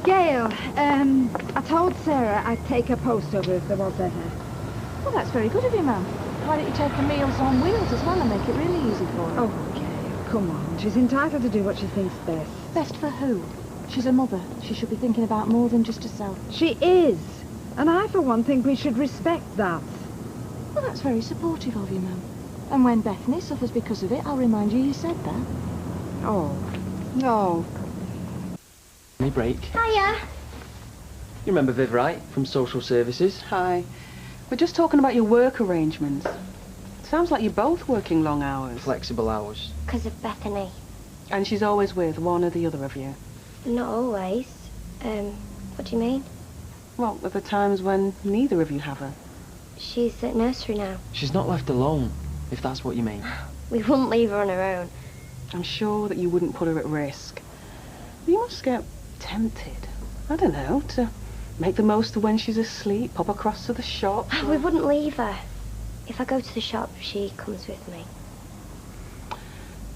Gail, I told Sarah I'd take her post over if there was ever. Well, that's very good of you, ma'am. Why don't you take her meals on wheels as well and make it really easy for her? Oh, Gail, come on. She's entitled to do what she thinks best. Best for who? She's a mother. She should be thinking about more than just herself. She is. And I, for one, think we should respect that. Well, that's very supportive of you, ma'am. And when Bethany suffers because of it, I'll remind you said that. Oh. No. Me break. Hiya. You remember Viv, right? From social services? Hi. We're just talking about your work arrangements. Sounds like you're both working long hours. Flexible hours. Because of Bethany. And she's always with one or the other of you? Not always. What do you mean? Well, at the times when neither of you have her. She's at nursery now. She's not left alone, if that's what you mean. We wouldn't leave her on her own. I'm sure that you wouldn't put her at risk. You must get tempted, I don't know, to make the most of when she's asleep, pop across to the shop. We wouldn't leave her. If I go to the shop, she comes with me.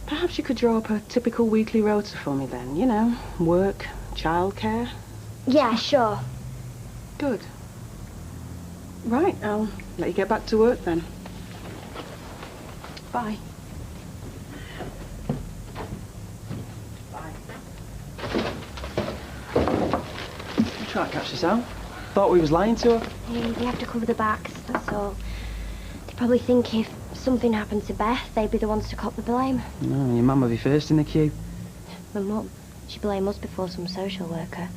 Perhaps you could draw up a typical weekly rota for me then, you know, work, childcare. Yeah, sure. Good. Right, I'll let you get back to work then. Bye. Bye. You try to catch this out. Thought we was lying to her. They have to cover the backs, that's all. They probably think if something happened to Beth, they'd be the ones to cop the blame. No, your mum would be first in the queue. My mum, she'd blame us before some social worker.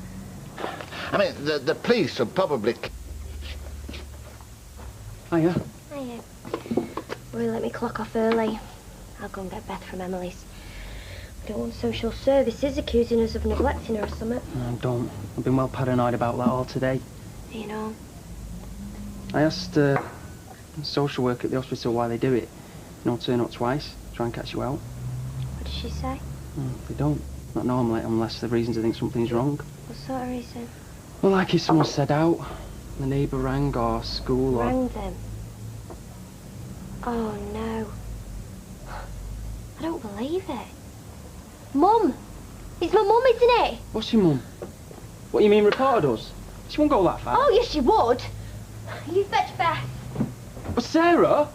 I mean, the police will probably... Hiya. Hiya. Will you let me clock off early? I'll go and get Beth from Emily's. We don't want social services accusing us of neglecting her or something. No, don't. I've been well paranoid about that all today. You know. I asked social work at the hospital why they do it. You know, turn up twice, try and catch you out. What did she say? They don't. Not normally, unless the reason to think something's wrong. What sort of reason? Well, like if someone said out, the neighbour rang, or school, or... Rang them? Oh, no. I don't believe it. Mum! It's my mum, isn't it? What's your mum? What, you mean reported us? She won't go that far. Oh, yes, she would. You fetch Beth. But Sarah?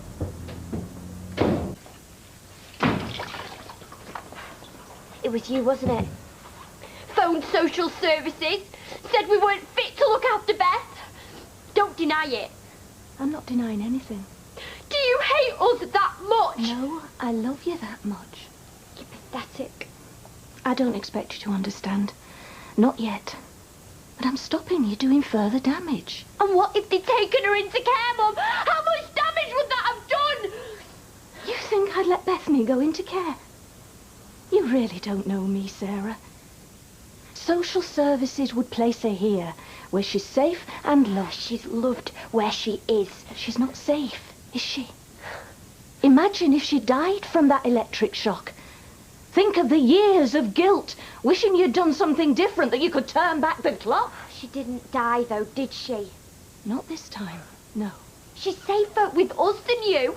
It was you, wasn't it? Phoned social services, said we weren't fit to look after Beth. Don't deny it. I'm not denying anything. Do you hate us that much? No, I love you that much. You're pathetic. I don't expect you to understand. Not yet. But I'm stopping you doing further damage. And what if they'd taken her into care, Mum? How much damage would that have done? You think I'd let Bethany go into care? You really don't know me, Sarah. Social services would place her here, where she's safe and loved. She's loved where she is. She's not safe, is she? Imagine if she died from that electric shock. Think of the years of guilt, wishing you'd done something different, that you could turn back the clock. She didn't die, though, did she? Not this time, no. She's safer with us than you.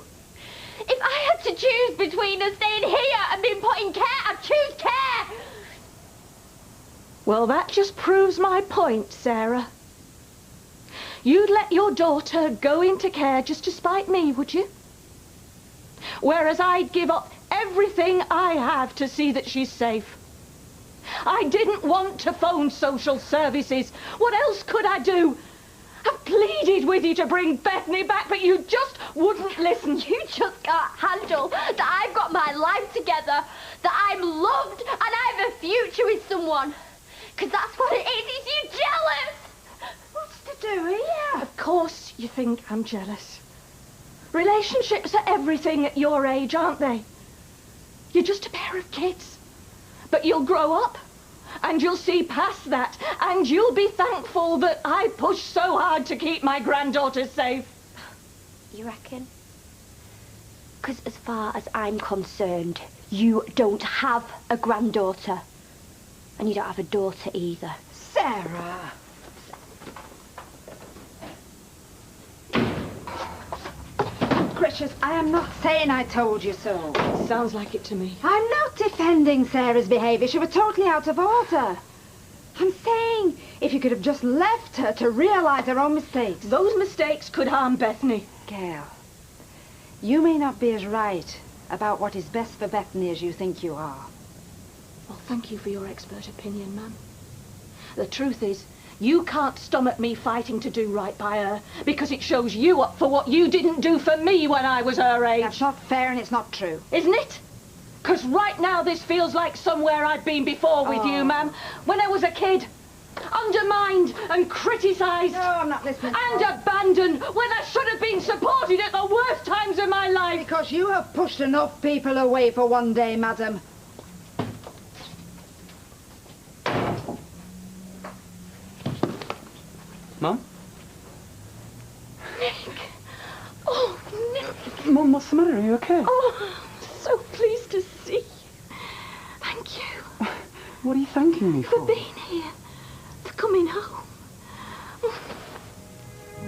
If I had to choose between her staying here and being put in care, I'd choose care. Well, that just proves my point, Sarah. You'd let your daughter go into care just to spite me, would you? Whereas I'd give up everything I have to see that she's safe. I didn't want to phone social services. What else could I do? I've pleaded with you to bring Bethany back, but you just wouldn't listen. You just can't handle that I've got my life together, that I'm loved, and I have a future with someone. Because that's what it is. Is you jealous? What's to do here? Of course you think I'm jealous. Relationships are everything at your age, aren't they? You're just a pair of kids. But you'll grow up, and you'll see past that, and you'll be thankful that I pushed so hard to keep my granddaughter safe. You reckon? Because as far as I'm concerned, you don't have a granddaughter. And you don't have a daughter either. Sarah! Gracious, I am not saying I told you so. Sounds like it to me. I'm not defending Sarah's behaviour. She was totally out of order. I'm saying, if you could have just left her to realise her own mistakes. Those mistakes could harm Bethany. Gail, you may not be as right about what is best for Bethany as you think you are. Well, thank you for your expert opinion, ma'am. The truth is, you can't stomach me fighting to do right by her because it shows you up for what you didn't do for me when I was her age. That's not fair and it's not true. Isn't it? Because right now this feels like somewhere I've been before with you, ma'am. When I was a kid, undermined and criticised. No, I'm not listening. And abandoned when I should have been supported at the worst times of my life. Because you have pushed enough people away for one day, madam. Mum? Nick. Oh, Nick. Mum, what's the matter? Are you okay? Oh, I'm so pleased to see you. Thank you. What are you thanking me For for? being here.